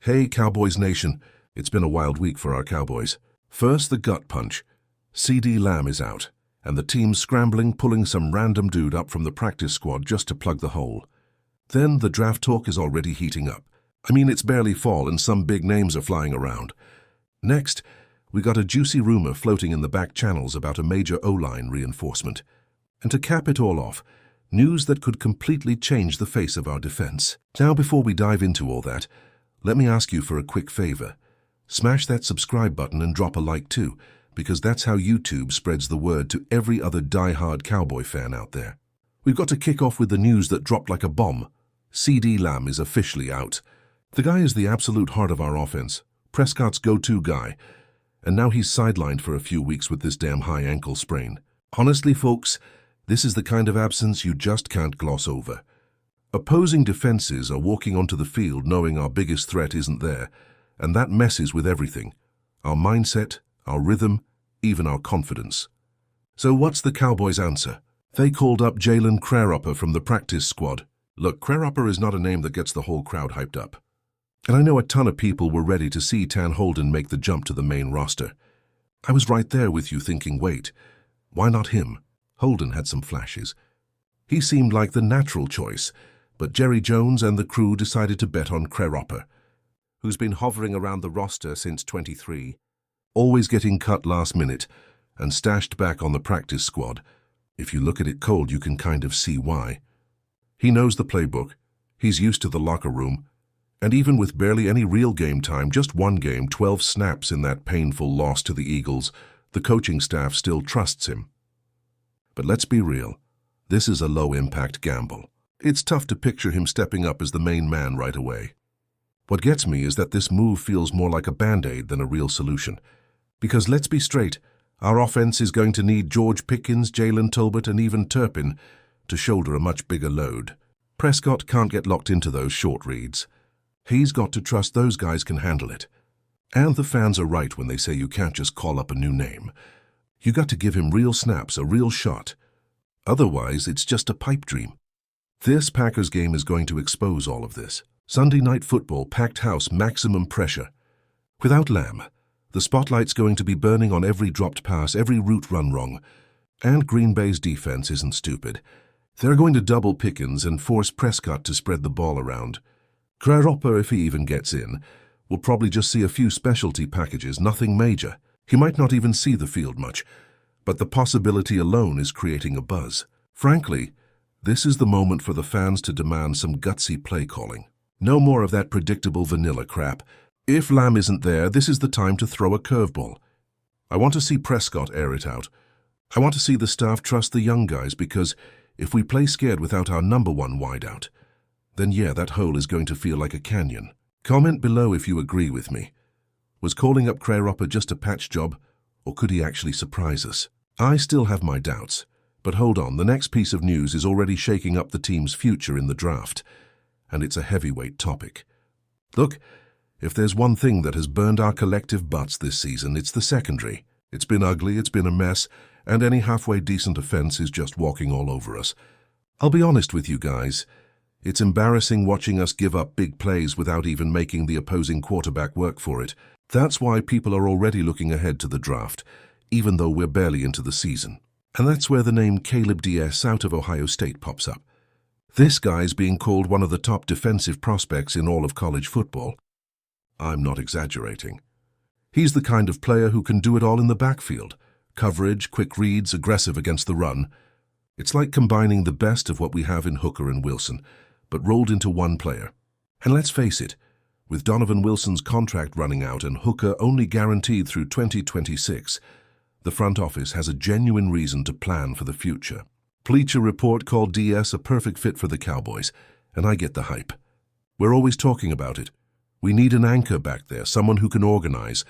Hey, Cowboys Nation. It's been a wild week for our Cowboys. First, the gut punch. CeeDee Lamb is out, and the team's scrambling, pulling some random dude up from the practice squad just to plug the hole. Then the draft talk is already heating up. I mean, it's barely fall and some big names are flying around. Next, we got a juicy rumor floating in the back channels about a major O-line reinforcement. And to cap it all off, news that could completely change the face of our defense. Now, before we dive into all that, let me ask you for a quick favor. Smash that subscribe button and drop a like too, because that's how YouTube spreads the word to every other die-hard Cowboy fan out there. We've got to kick off with the news that dropped like a bomb. CeeDee Lamb is officially out. The guy is the absolute heart of our offense, Prescott's go-to guy, and now he's sidelined for a few weeks with this damn high ankle sprain. Honestly, folks, this is the kind of absence you just can't gloss over. Opposing defenses are walking onto the field knowing our biggest threat isn't there, and that messes with everything. Our mindset, our rhythm, even our confidence. So what's the Cowboys' answer? They called up Jalen Crarupper from the practice squad. Look, Crarupper is not a name that gets the whole crowd hyped up. And I know a ton of people were ready to see Tan Holden make the jump to the main roster. I was right there with you thinking, wait, why not him? Holden had some flashes. He seemed like the natural choice, but Jerry Jones and the crew decided to bet on Crarupper, who's been hovering around the roster since 23, always getting cut last minute and stashed back on the practice squad. If you look at it cold, you can kind of see why. He knows the playbook, he's used to the locker room, and even with barely any real game time, just one game, 12 snaps in that painful loss to the Eagles, the coaching staff still trusts him. But let's be real, this is a low-impact gamble. It's tough to picture him stepping up as the main man right away. What gets me is that this move feels more like a band-aid than a real solution. Because let's be straight, our offense is going to need George Pickens, Jalen Tolbert, and even Turpin to shoulder a much bigger load. Prescott can't get locked into those short reads. He's got to trust those guys can handle it. And the fans are right when they say you can't just call up a new name. You got to give him real snaps, a real shot. Otherwise, it's just a pipe dream. This Packers game is going to expose all of this. Sunday night football, packed house, maximum pressure. Without Lamb, the spotlight's going to be burning on every dropped pass, every route run wrong. And Green Bay's defense isn't stupid. They're going to double Pickens and force Prescott to spread the ball around. Crarupper, if he even gets in, will probably just see a few specialty packages, nothing major. He might not even see the field much, but the possibility alone is creating a buzz. Frankly, this is the moment for the fans to demand some gutsy play calling. No more of that predictable vanilla crap. If Lamb isn't there, this is the time to throw a curveball. I want to see Prescott air it out. I want to see the staff trust the young guys, because if we play scared without our number one wideout, then yeah, that hole is going to feel like a canyon. Comment below if you agree with me. Was calling up Crarupper just a patch job, or could he actually surprise us? I still have my doubts. But hold on, the next piece of news is already shaking up the team's future in the draft, and it's a heavyweight topic. Look, if there's one thing that has burned our collective butts this season, it's the secondary. It's been ugly, it's been a mess, and any halfway decent offense is just walking all over us. I'll be honest with you guys, it's embarrassing watching us give up big plays without even making the opposing quarterback work for it. That's why people are already looking ahead to the draft, even though we're barely into the season. And that's where the name Caleb DS out of Ohio State pops up. This guy's being called one of the top defensive prospects in all of college football. I'm not exaggerating. He's the kind of player who can do it all in the backfield. Coverage, quick reads, aggressive against the run. It's like combining the best of what we have in Hooker and Wilson, but rolled into one player. And let's face it, with Donovan Wilson's contract running out and Hooker only guaranteed through 2026, the front office has a genuine reason to plan for the future. Bleacher Report called DS a perfect fit for the Cowboys, and I get the hype. We're always talking about it. We need an anchor back there, someone who can organize,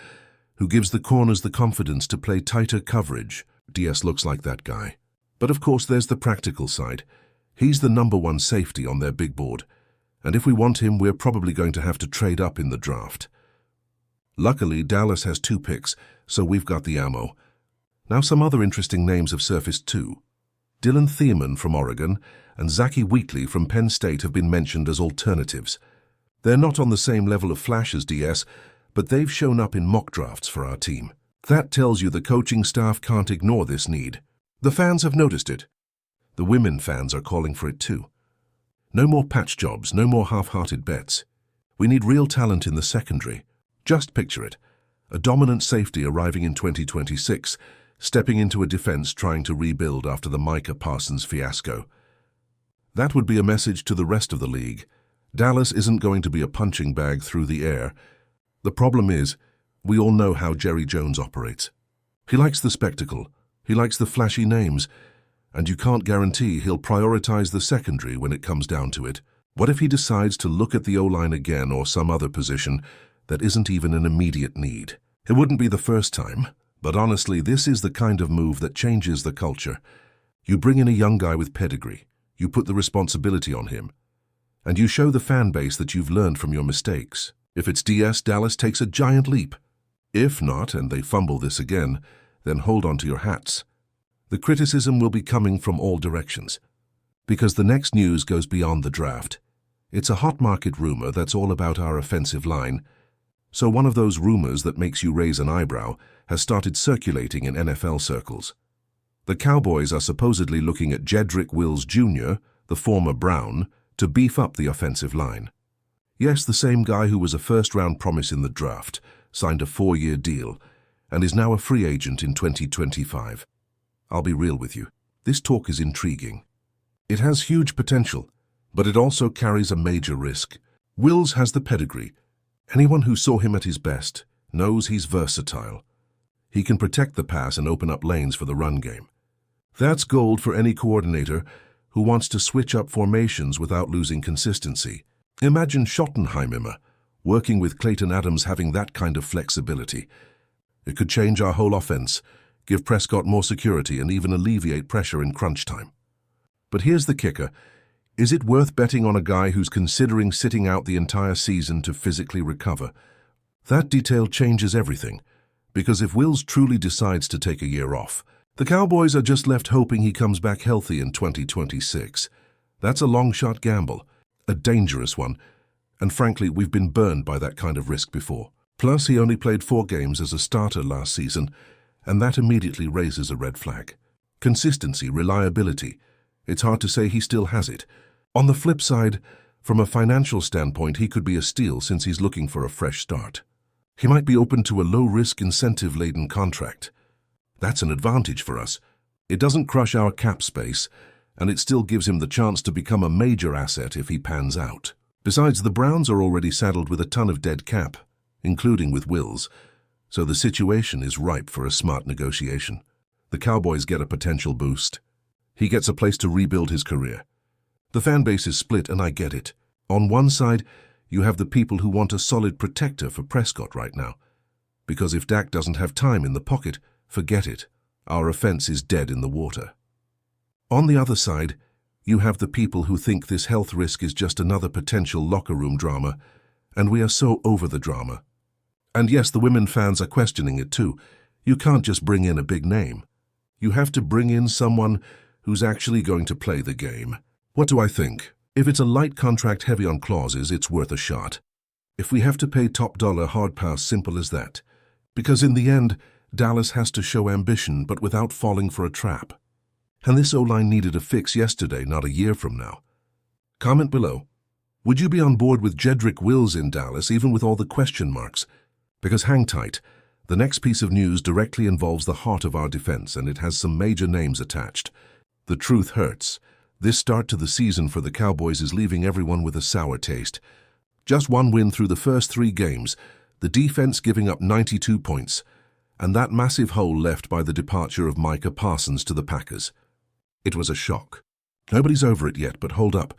who gives the corners the confidence to play tighter coverage. DS looks like that guy. But of course there's the practical side. He's the number one safety on their big board, and if we want him, we're probably going to have to trade up in the draft. Luckily, Dallas has 2 picks, so we've got the ammo. Now some other interesting names have surfaced too. Dylan Thiemann from Oregon and Zachy Wheatley from Penn State have been mentioned as alternatives. They're not on the same level of flash as DS, but they've shown up in mock drafts for our team. That tells you the coaching staff can't ignore this need. The fans have noticed it. The women fans are calling for it too. No more patch jobs, no more half-hearted bets. We need real talent in the secondary. Just picture it. A dominant safety arriving in 2026, stepping into a defense trying to rebuild after the Micah Parsons fiasco. That would be a message to the rest of the league. Dallas isn't going to be a punching bag through the air. The problem is, we all know how Jerry Jones operates. He likes the spectacle, he likes the flashy names, and you can't guarantee he'll prioritize the secondary when it comes down to it. What if he decides to look at the O-line again or some other position that isn't even an immediate need? It wouldn't be the first time, but honestly, this is the kind of move that changes the culture. You bring in a young guy with pedigree, you put the responsibility on him, and you show the fan base that you've learned from your mistakes. If it's DS, Dallas takes a giant leap. If not, and they fumble this again, then hold on to your hats. The criticism will be coming from all directions, because the next news goes beyond the draft. It's a hot market rumor that's all about our offensive line. So one of those rumors that makes you raise an eyebrow has started circulating in NFL circles. The Cowboys are supposedly looking at Jedrick Wills Jr., the former Brown, to beef up the offensive line. Yes, the same guy who was a first-round promise in the draft, signed a 4-year deal, and is now a free agent in 2025. I'll be real with you. This talk is intriguing. It has huge potential, but it also carries a major risk. Wills has the pedigree. Anyone who saw him at his best knows he's versatile. He can protect the pass and open up lanes for the run game. That's gold for any coordinator who wants to switch up formations without losing consistency. Imagine Schottenheimer working with Clayton Adams having that kind of flexibility. It could change our whole offense, give Prescott more security, and even alleviate pressure in crunch time. But here's the kicker. Is it worth betting on a guy who's considering sitting out the entire season to physically recover? That detail changes everything, because if Wills truly decides to take a year off, the Cowboys are just left hoping he comes back healthy in 2026. That's a long-shot gamble, a dangerous one, and frankly, we've been burned by that kind of risk before. Plus, he only played 4 games as a starter last season, and that immediately raises a red flag. Consistency, reliability. It's hard to say he still has it. On the flip side, from a financial standpoint, he could be a steal since he's looking for a fresh start. He might be open to a low-risk, incentive-laden contract. That's an advantage for us. It doesn't crush our cap space, and it still gives him the chance to become a major asset if he pans out. Besides, the Browns are already saddled with a ton of dead cap, including with Wills, so the situation is ripe for a smart negotiation. The Cowboys get a potential boost. He gets a place to rebuild his career. The fan base is split, and I get it. On one side, you have the people who want a solid protector for Prescott right now, because if Dak doesn't have time in the pocket, forget it. Our offense is dead in the water. On the other side, you have the people who think this health risk is just another potential locker room drama, and we are so over the drama. And yes, the women fans are questioning it too. You can't just bring in a big name. You have to bring in someone who's actually going to play the game. What do I think? If it's a light contract heavy on clauses, it's worth a shot. If we have to pay top dollar, hard pass, simple as that. Because in the end, Dallas has to show ambition, but without falling for a trap. And this O-line needed a fix yesterday, not a year from now. Comment below. Would you be on board with Jedrick Wills in Dallas, even with all the question marks? Because hang tight, the next piece of news directly involves the heart of our defense, and it has some major names attached. The truth hurts. This start to the season for the Cowboys is leaving everyone with a sour taste. Just one win through the first 3 games, the defense giving up 92 points, and that massive hole left by the departure of Micah Parsons to the Packers. It was a shock. Nobody's over it yet, but hold up.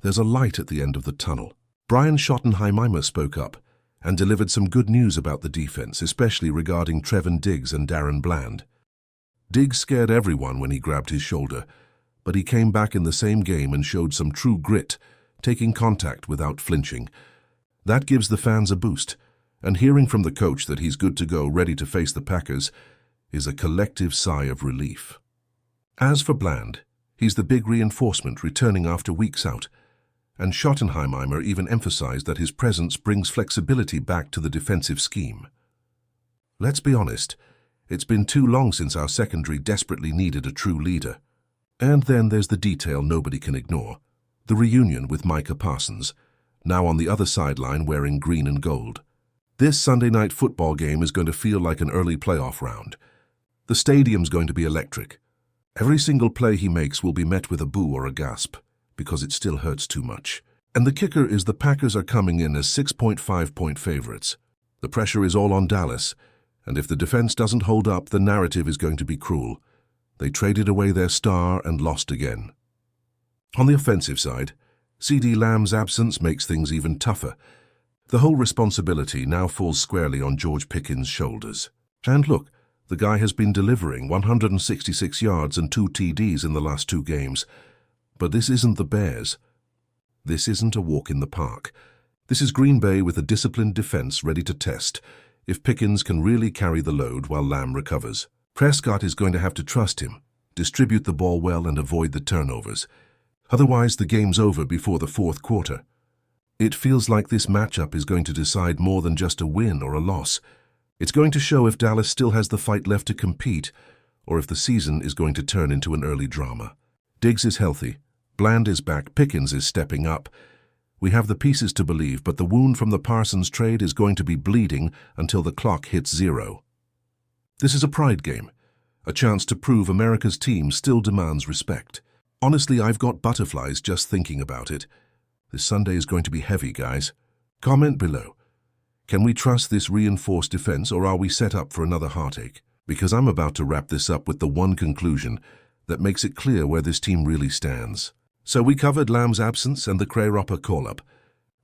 There's a light at the end of the tunnel. Brian Schottenheimer spoke up and delivered some good news about the defense, especially regarding Trevon Diggs and Darren Bland. Diggs scared everyone when he grabbed his shoulder, but he came back in the same game and showed some true grit, taking contact without flinching. That gives the fans a boost, and hearing from the coach that he's good to go, ready to face the Packers, is a collective sigh of relief. As for Bland, he's the big reinforcement returning after weeks out. and Schottenheimer even emphasized that his presence brings flexibility back to the defensive scheme. Let's be honest, it's been too long since our secondary desperately needed a true leader. And then there's the detail nobody can ignore, the reunion with Micah Parsons, now on the other sideline wearing green and gold. This Sunday night football game is going to feel like an early playoff round. The stadium's going to be electric. Every single play he makes will be met with a boo or a gasp, because it still hurts too much. And the kicker is the Packers are coming in as 6.5-point favorites. The pressure is all on Dallas, and if the defense doesn't hold up, the narrative is going to be cruel. They traded away their star and lost again. On the offensive side, CeeDee Lamb's absence makes things even tougher. The whole responsibility now falls squarely on George Pickens' shoulders. And look, the guy has been delivering 166 yards and 2 TDs in the last 2 games. But this isn't the Bears. This isn't a walk in the park. This is Green Bay with a disciplined defense ready to test if Pickens can really carry the load while Lamb recovers. Prescott is going to have to trust him, distribute the ball well and avoid the turnovers. Otherwise, the game's over before the 4th quarter. It feels like this matchup is going to decide more than just a win or a loss. It's going to show if Dallas still has the fight left to compete, or if the season is going to turn into an early drama. Diggs is healthy, Bland is back, Pickens is stepping up. We have the pieces to believe, but the wound from the Parsons trade is going to be bleeding until the clock hits 0. This is a pride game, a chance to prove America's team still demands respect. Honestly, I've got butterflies just thinking about it. This Sunday is going to be heavy, guys. Comment below. Can we trust this reinforced defense, or are we set up for another heartache? Because I'm about to wrap this up with the one conclusion that makes it clear where this team really stands. So we covered Lamb's absence and the Crayropper call-up.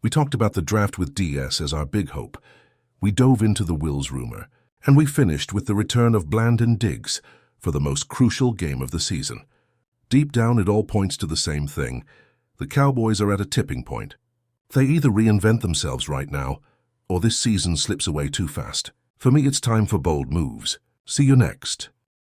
We talked about the draft with DS as our big hope. We dove into the Wills rumor. And we finished with the return of Bland and Diggs for the most crucial game of the season. Deep down, it all points to the same thing. The Cowboys are at a tipping point. They either reinvent themselves right now, or this season slips away too fast. For me, it's time for bold moves. See you next.